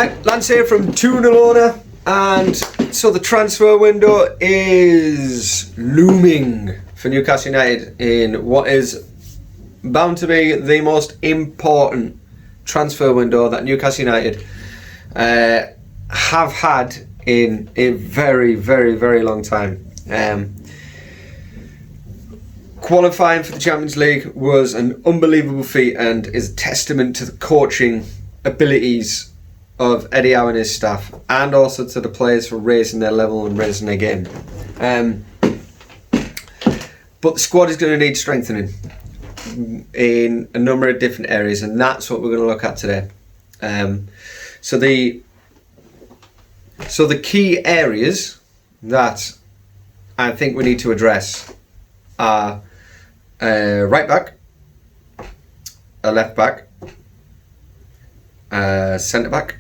Right, Lance here from 2-0 owner, and so the transfer window is looming for Newcastle United in what is bound to be the most important transfer window that Newcastle United have had in a very, very, very long time. Qualifying for the Champions League was an unbelievable feat and is a testament to the coaching abilities of Eddie Howe and his staff, and also to the players for raising their level and raising their game. But the squad is going to need strengthening in a number of different areas, and that's what we're going to look at today. So the key areas that I think we need to address are right back, a left back, centre back,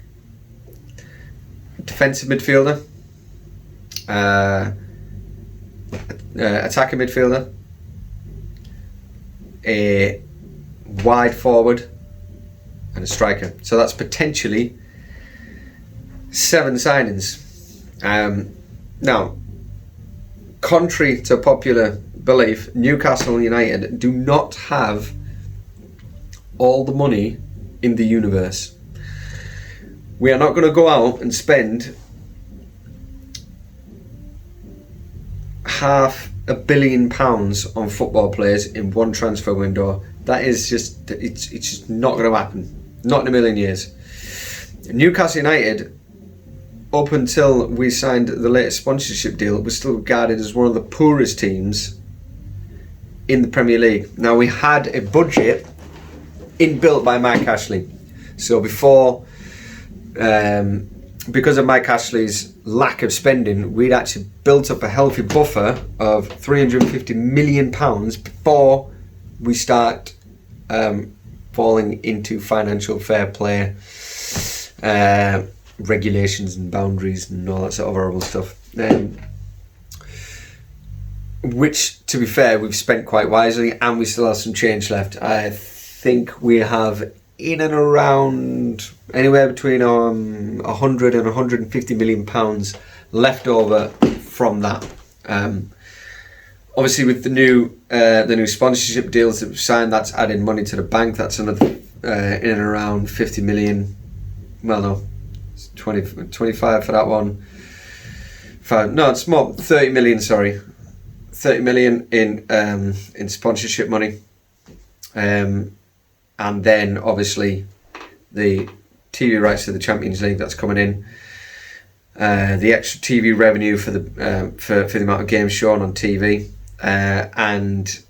defensive midfielder, attacking midfielder, a wide forward, and a striker. So that's potentially 7 signings. Now, contrary to popular belief, Newcastle United do not have all the money in the universe. We are not going to go out and spend £500 million on football players in one transfer window. That is just, it's just not going to happen. Not in a million years. Newcastle United, up until we signed the latest sponsorship deal, was still regarded as one of the poorest teams in the Premier League. Now, we had a budget inbuilt by Mike Ashley. So before, because of Mike Ashley's lack of spending, we'd actually built up a healthy buffer of £350 million before we start falling into financial fair play regulations and boundaries and all that sort of horrible stuff. Which, to be fair, we've spent quite wisely, and we still have some change left. I think we have in and around anywhere between 100 and 150 million pounds left over from that. Obviously, with the new sponsorship deals that we've signed, that's adding money to the bank. That's another in and around 50 million. Well, no, it's 25 for that one. No, it's more, 30 million. Sorry, 30 million in sponsorship money. And then obviously the TV rights to the Champions League that's coming in, the extra TV revenue for the amount of games shown on TV, and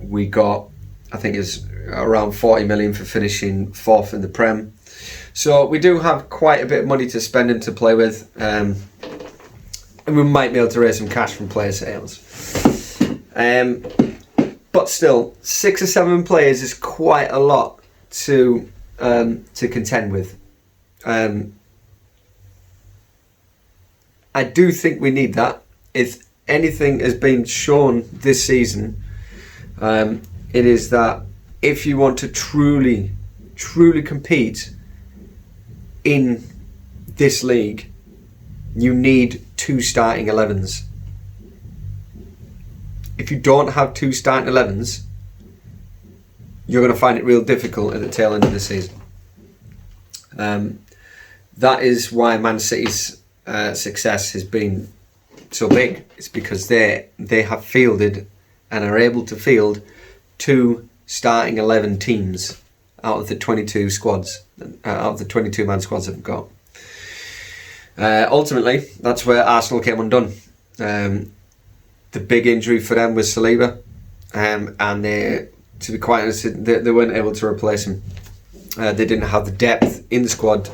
we got, I think it's around 40 million for finishing 4th in the Prem. So we do have quite a bit of money to spend and to play with, and we might be able to raise some cash from player sales. But still, 6 or 7 players is quite a lot to contend with. I do think we need that. If anything has been shown this season, it is that if you want to truly compete in this league, you need 2 starting 11s. If you don't have 2 starting 11s, you're going to find it real difficult at the tail end of the season. That is why Man City's success has been so big. It's because they have fielded and are able to field 2 starting 11 teams out of the 22 squads, out of the 22-man squads that they've got. Ultimately, that's where Arsenal came undone. The big injury for them was Saliba, and they, to be quite honest, they weren't able to replace him. They didn't have the depth in the squad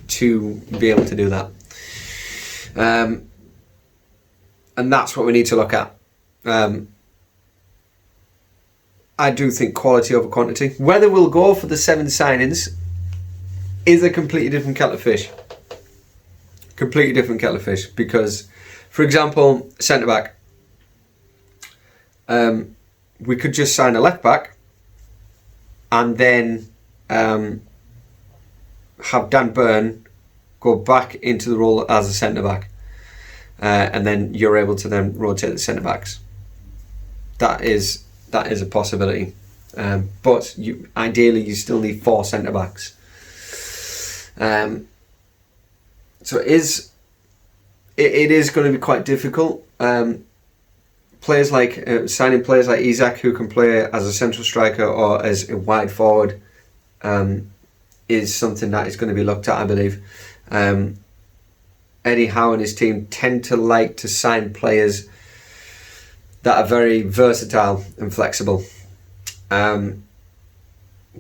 to be able to do that. And that's what we need to look at. I do think quality over quantity. Whether we'll go for the 7 signings is a completely different kettle of fish. Completely different kettle of fish. Because, for example, centre-back. We could just sign a left back and then have Dan Burn go back into the role as a centre back, and then you're able to then rotate the centre backs. That is a possibility, but ideally you still need 4 centre backs. So it is going to be quite difficult. Players like signing players like Isak, who can play as a central striker or as a wide forward, is something that is going to be looked at, I believe. Eddie Howe and his team tend to like to sign players that are very versatile and flexible,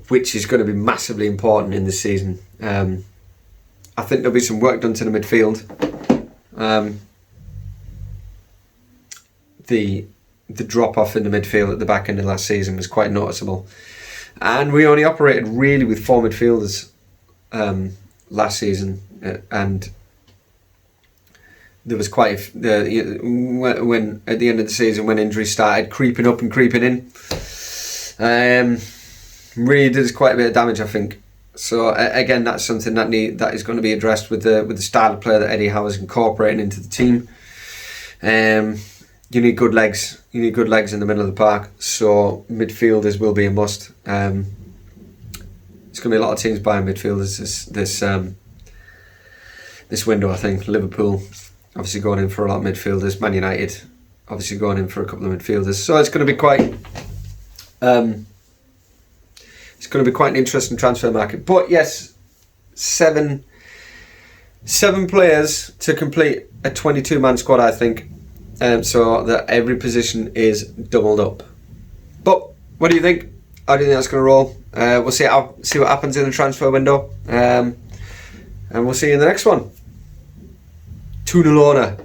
which is going to be massively important in this season. I think there'll be some work done to the midfield. The drop off in the midfield at the back end of last season was quite noticeable, and we only operated really with 4 midfielders last season, and there was quite when at the end of the season, when injuries started creeping up and creeping in, really did us quite a bit of damage, I think. So again, that's something that is going to be addressed with the style of player that Eddie Howe is incorporating into the team. You need good legs. You need good legs in the middle of the park. So midfielders will be a must. There's going to be a lot of teams buying midfielders this window, I think. Liverpool obviously going in for a lot of midfielders. Man United obviously going in for a couple of midfielders. So it's going to be quite an interesting transfer market. But yes, seven players to complete a 22-man squad, I think. So that every position is doubled up. But what do you think? How do you think that's going to roll? We'll see what happens in the transfer window. And we'll see you in the next one. 2-0 Lorna.